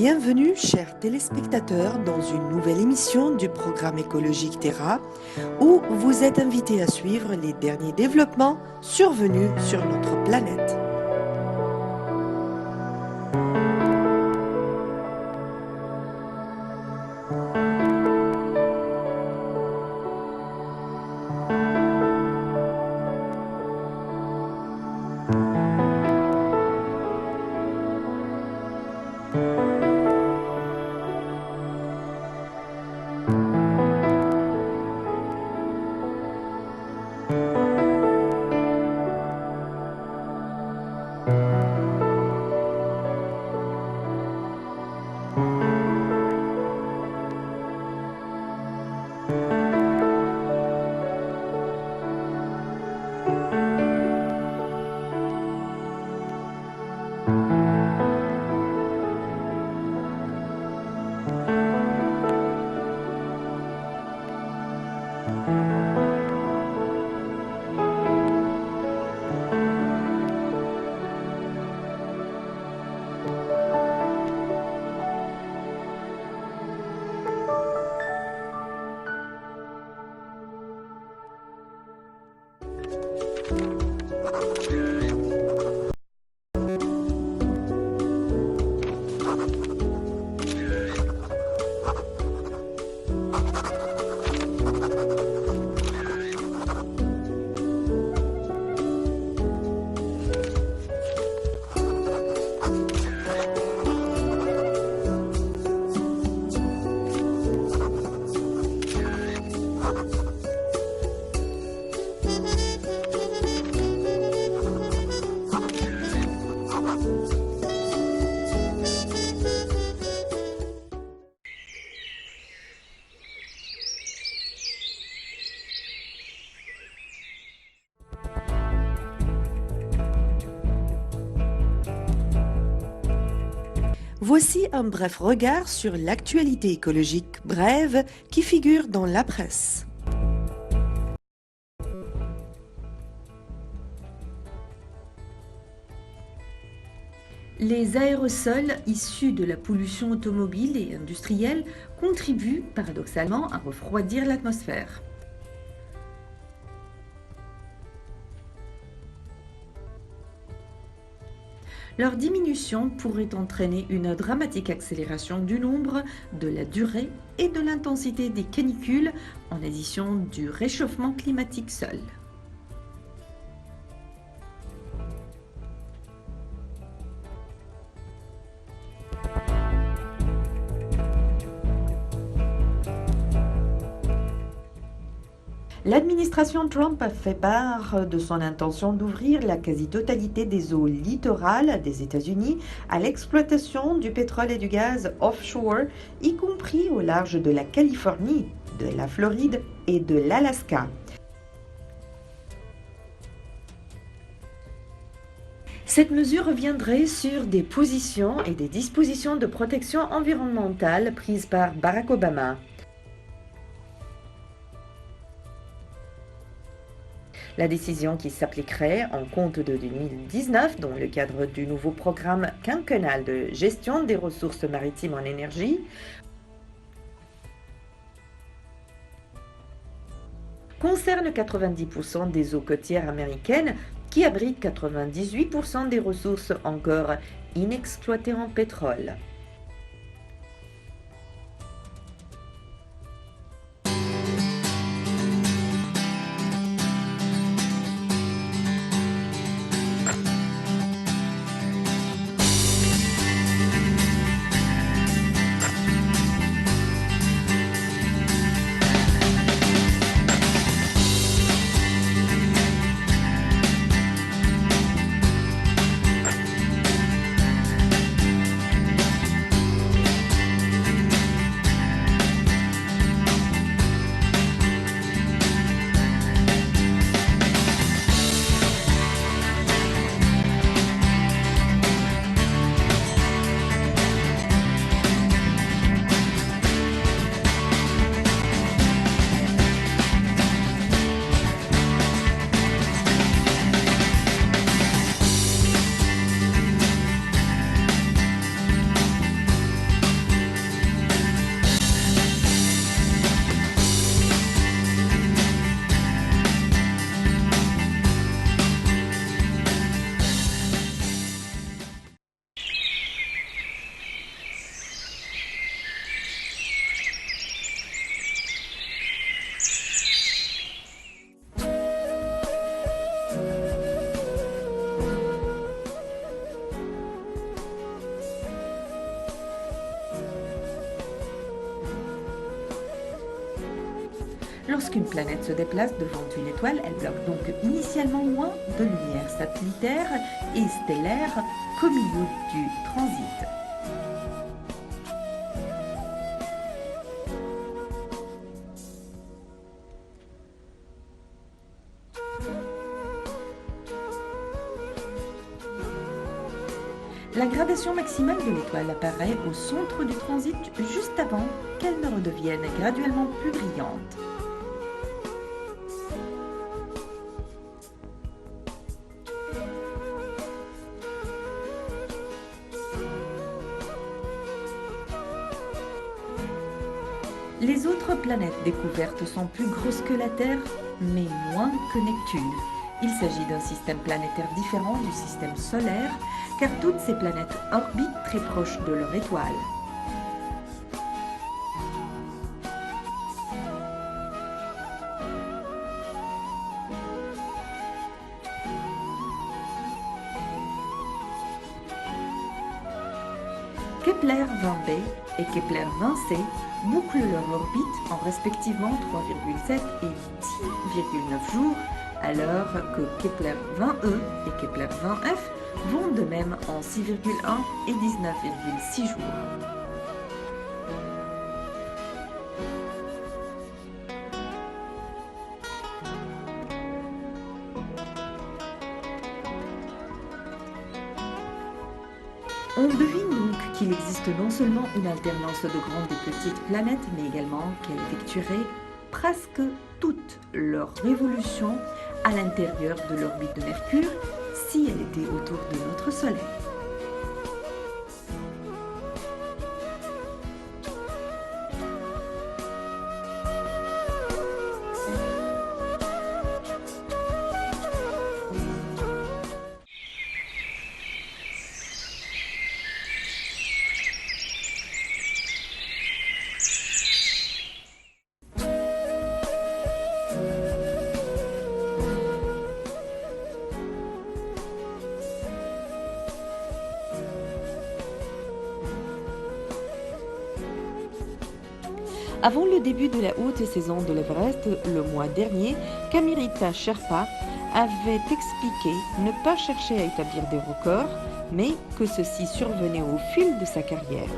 Bienvenue, chers téléspectateurs, dans une nouvelle émission du programme écologique Terra, où vous êtes invités à suivre les derniers développements survenus sur notre planète. Voici un bref regard sur l'actualité écologique brève qui figure dans la presse. Les aérosols issus de la pollution automobile et industrielle contribuent paradoxalement à refroidir l'atmosphère. Leur diminution pourrait entraîner une dramatique accélération du nombre, de la durée et de l'intensité des canicules, en addition du réchauffement climatique seul. L'administration Trump a fait part de son intention d'ouvrir la quasi-totalité des eaux littorales des États-Unis à l'exploitation du pétrole et du gaz offshore, y compris au large de la Californie, de la Floride et de l'Alaska. Cette mesure reviendrait sur des positions et des dispositions de protection environnementale prises par Barack Obama. La décision qui s'appliquerait en compte de 2019 dans le cadre du nouveau programme quinquennal de gestion des ressources maritimes en énergie concerne 90% des eaux côtières américaines qui abritent 98% des ressources encore inexploitées en pétrole. Lorsqu'une planète se déplace devant une étoile, elle bloque donc initialement moins de lumière satellitaire et stellaire qu'au milieu du transit. La gradation maximale de l'étoile apparaît au centre du transit juste avant qu'elle ne redevienne graduellement plus brillante. Les autres planètes découvertes sont plus grosses que la Terre, mais moins que Neptune. Il s'agit d'un système planétaire différent du système solaire, car toutes ces planètes orbitent très proches de leur étoile. Kepler 20b et Kepler 20c bouclent leur orbite en respectivement 3,7 et 10,9 jours, alors que Kepler 20e et Kepler 20f vont de même en 6,1 et 19,6 jours. On devine donc qu'il existe non seulement une alternance de grandes et petites planètes, mais également qu'elles effectueraient presque toutes leurs révolutions à l'intérieur de l'orbite de Mercure si elle était autour de notre Soleil. Avant le début de la haute saison de l'Everest, le mois dernier, Kamirita Sherpa avait expliqué ne pas chercher à établir des records, mais que ceci survenait au fil de sa carrière.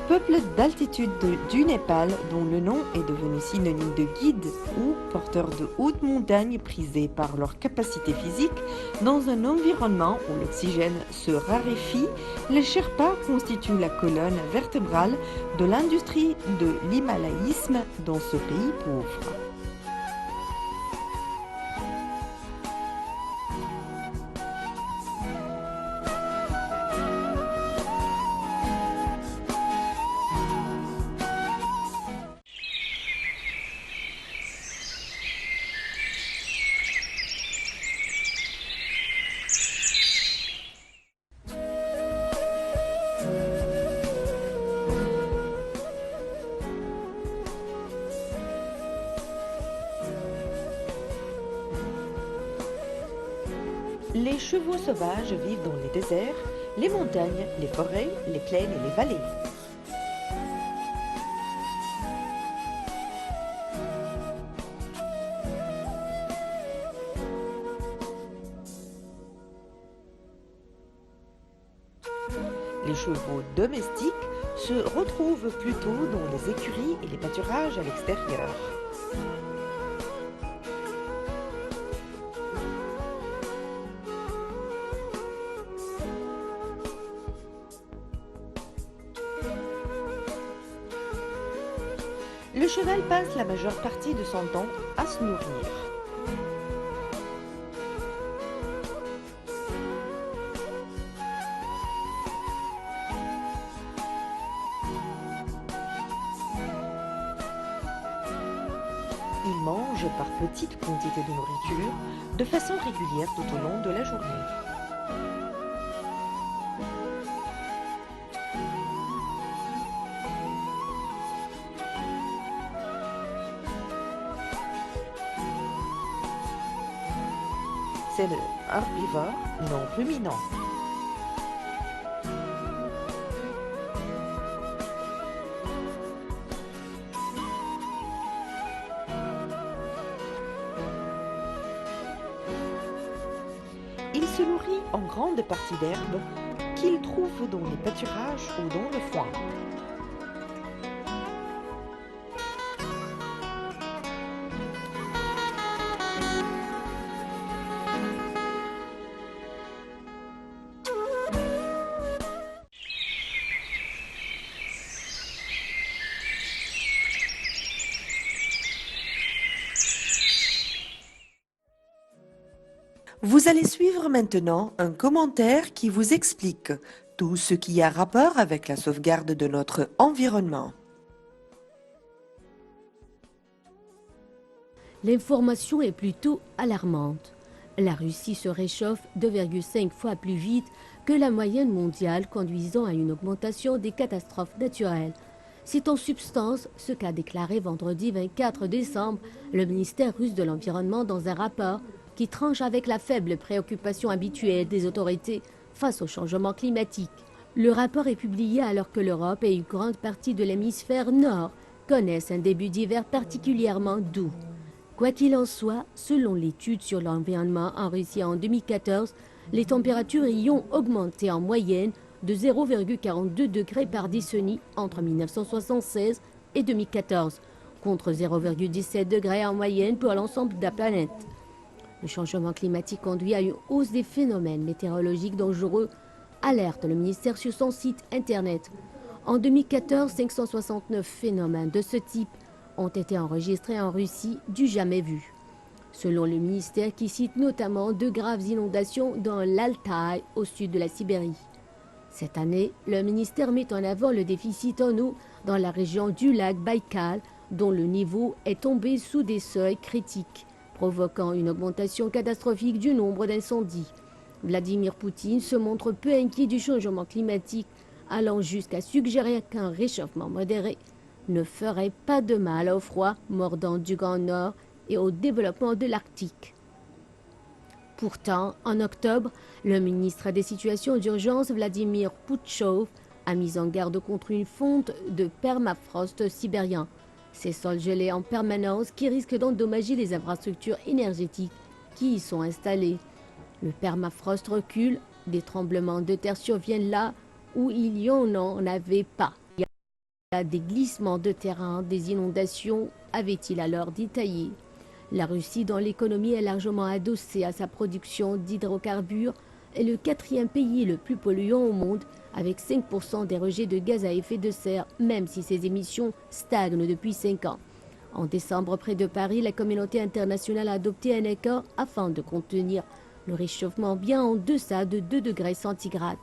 Peuple d'altitude du Népal, dont le nom est devenu synonyme de guide ou porteur de hautes montagnes prisées par leur capacité physique, dans un environnement où l'oxygène se raréfie, les Sherpas constituent la colonne vertébrale de l'industrie de l'himalayisme dans ce pays pauvre. Les chevaux sauvages vivent dans les déserts, les montagnes, les forêts, les plaines et les vallées. Les chevaux domestiques se retrouvent plutôt dans les écuries et les pâturages à l'extérieur. Le cheval passe la majeure partie de son temps à se nourrir. Il mange par petites quantités de nourriture de façon régulière tout au long de la journée. C'est le herbivore non ruminant. Il se nourrit en grande partie d'herbes qu'il trouve dans les pâturages ou dans le foin. Vous allez suivre maintenant un commentaire qui vous explique tout ce qui a rapport avec la sauvegarde de notre environnement. L'information est plutôt alarmante. La Russie se réchauffe 2,5 fois plus vite que la moyenne mondiale, conduisant à une augmentation des catastrophes naturelles. C'est en substance ce qu'a déclaré vendredi 24 décembre le ministère russe de l'Environnement dans un rapport qui tranche avec la faible préoccupation habituelle des autorités face au changement climatique. Le rapport est publié alors que l'Europe et une grande partie de l'hémisphère nord connaissent un début d'hiver particulièrement doux. Quoi qu'il en soit, selon l'étude sur l'environnement en Russie en 2014, les températures y ont augmenté en moyenne de 0,42 degrés par décennie entre 1976 et 2014, contre 0,17 degrés en moyenne pour l'ensemble de la planète. Le changement climatique conduit à une hausse des phénomènes météorologiques dangereux, alerte le ministère sur son site internet. En 2014, 569 phénomènes de ce type ont été enregistrés en Russie du jamais vu. Selon le ministère qui cite notamment de graves inondations dans l'Altaï au sud de la Sibérie. Cette année, le ministère met en avant le déficit en eau dans la région du lac Baïkal, dont le niveau est tombé sous des seuils critiques, provoquant une augmentation catastrophique du nombre d'incendies. Vladimir Poutine se montre peu inquiet du changement climatique, allant jusqu'à suggérer qu'un réchauffement modéré ne ferait pas de mal au froid mordant du Grand Nord et au développement de l'Arctique. Pourtant, en octobre, le ministre des Situations d'urgence, Vladimir Poutchov, a mis en garde contre une fonte de permafrost sibérien. Ces sols gelés en permanence qui risquent d'endommager les infrastructures énergétiques qui y sont installées. Le permafrost recule, des tremblements de terre surviennent là où il y en avait pas. Il y a des glissements de terrain, des inondations, avait-il alors détaillé. La Russie, dont l'économie est largement adossée à sa production d'hydrocarbures, est le quatrième pays le plus polluant au monde, avec 5% des rejets de gaz à effet de serre, même si ses émissions stagnent depuis 5 ans. En décembre, près de Paris, la communauté internationale a adopté un accord afin de contenir le réchauffement bien en deçà de 2 degrés centigrades.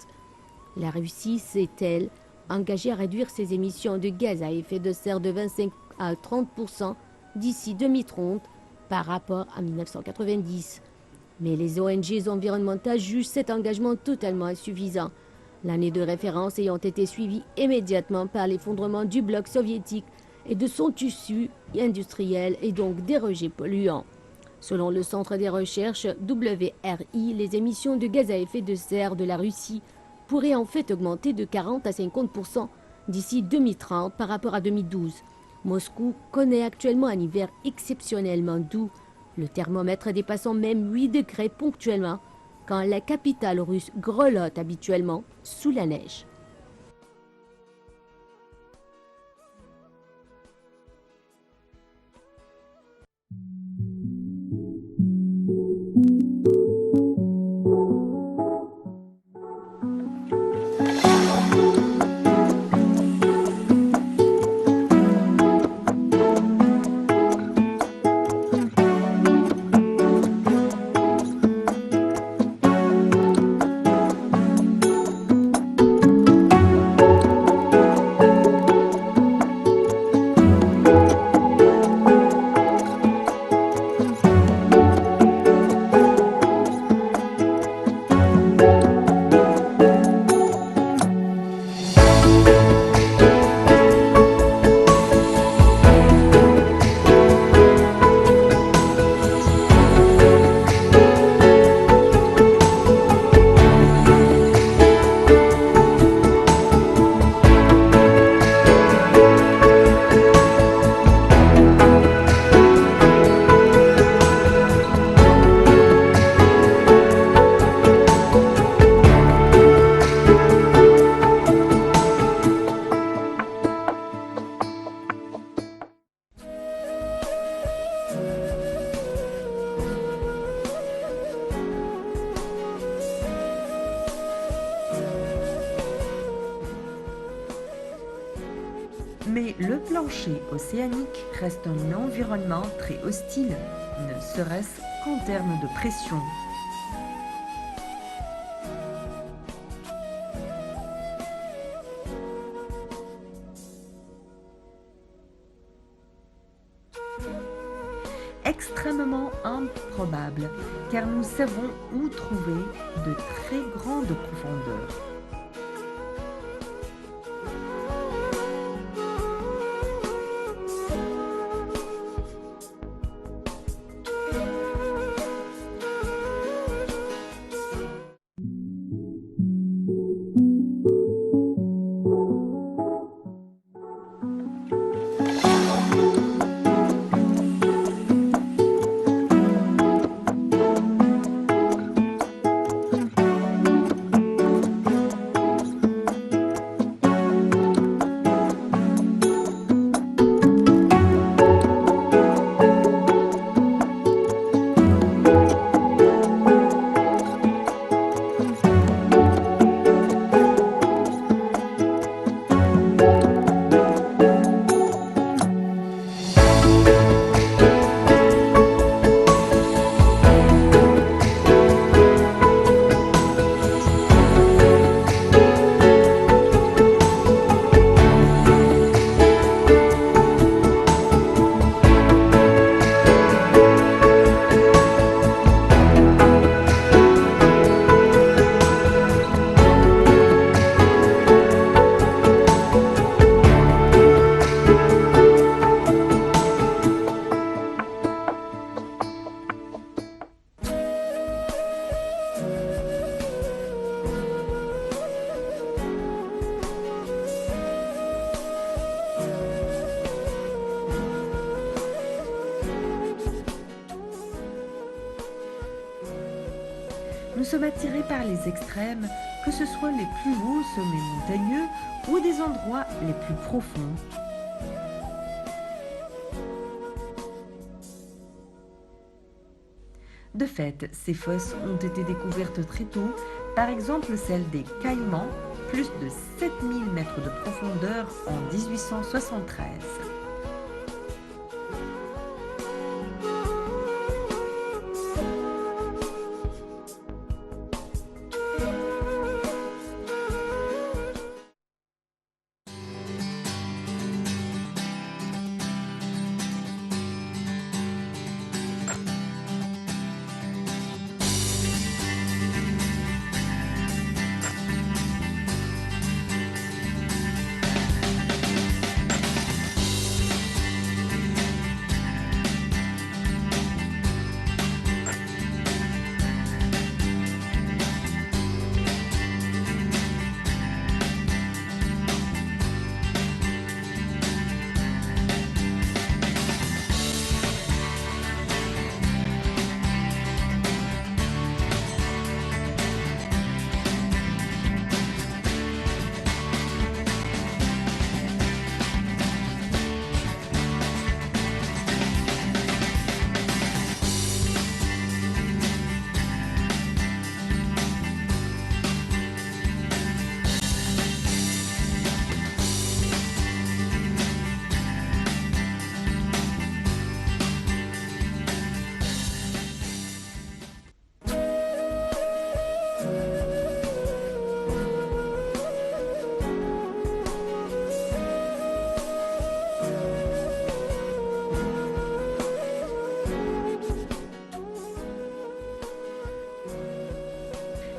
La Russie s'est-elle engagée à réduire ses émissions de gaz à effet de serre de 25 à 30% d'ici 2030 par rapport à 1990. Mais les ONG environnementales jugent cet engagement totalement insuffisant. L'année de référence ayant été suivie immédiatement par l'effondrement du bloc soviétique et de son tissu industriel et donc des rejets polluants. Selon le Centre des recherches WRI, les émissions de gaz à effet de serre de la Russie pourraient en fait augmenter de 40 à 50% d'ici 2030 par rapport à 2012. Moscou connaît actuellement un hiver exceptionnellement doux, le thermomètre dépassant même 8 degrés ponctuellement, quand la capitale russe grelotte habituellement sous la neige. Mais le plancher océanique reste un environnement très hostile, ne serait-ce qu'en termes de pression. Extrêmement improbable, car nous savons où trouver de très grandes profondeurs. Nous sommes attirés par les extrêmes, que ce soit les plus hauts sommets montagneux ou des endroits les plus profonds. De fait, ces fosses ont été découvertes très tôt, par exemple celle des Caïmans, plus de 7000 mètres de profondeur en 1873.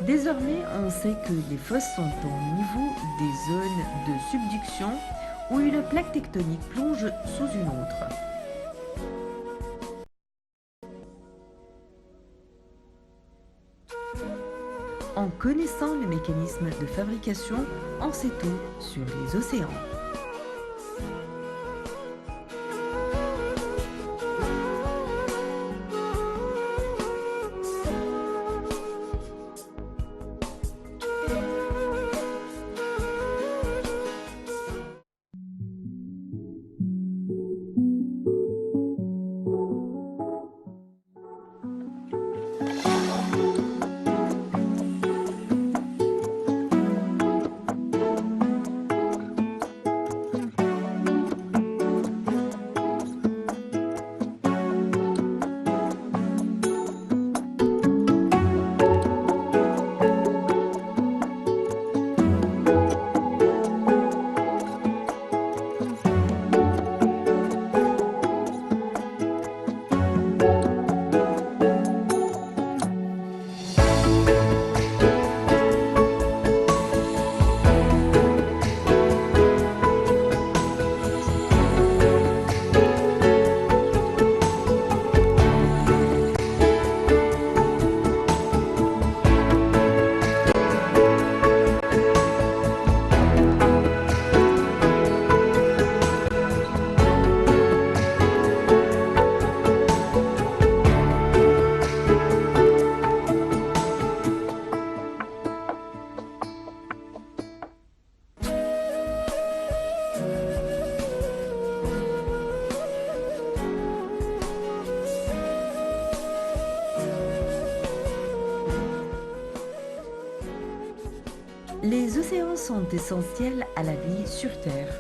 Désormais, on sait que les fosses sont au niveau des zones de subduction où une plaque tectonique plonge sous une autre. En connaissant le mécanisme de fabrication, on sait tout sur les océans. Les océans sont essentiels à la vie sur Terre.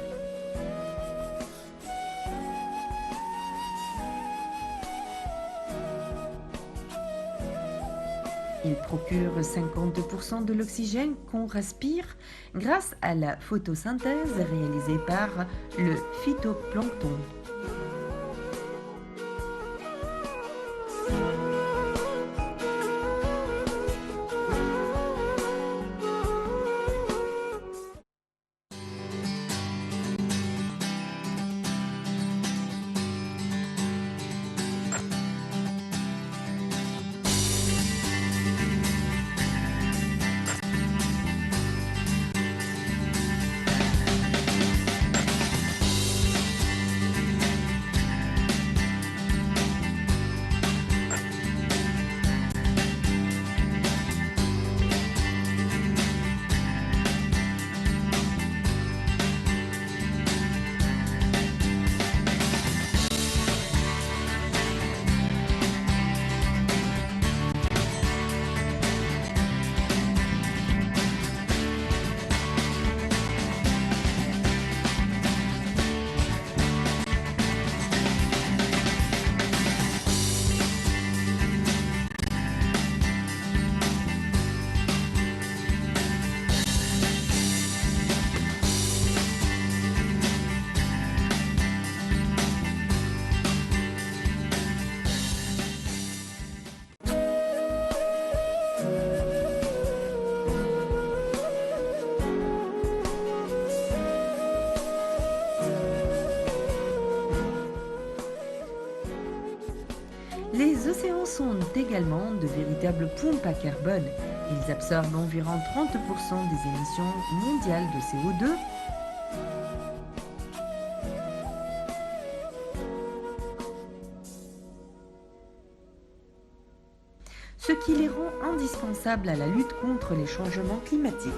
Ils procurent 52% de l'oxygène qu'on respire grâce à la photosynthèse réalisée par le phytoplancton. Les océans sont également de véritables pompes à carbone. Ils absorbent environ 30% des émissions mondiales de CO2. Ce qui les rend indispensables à la lutte contre les changements climatiques.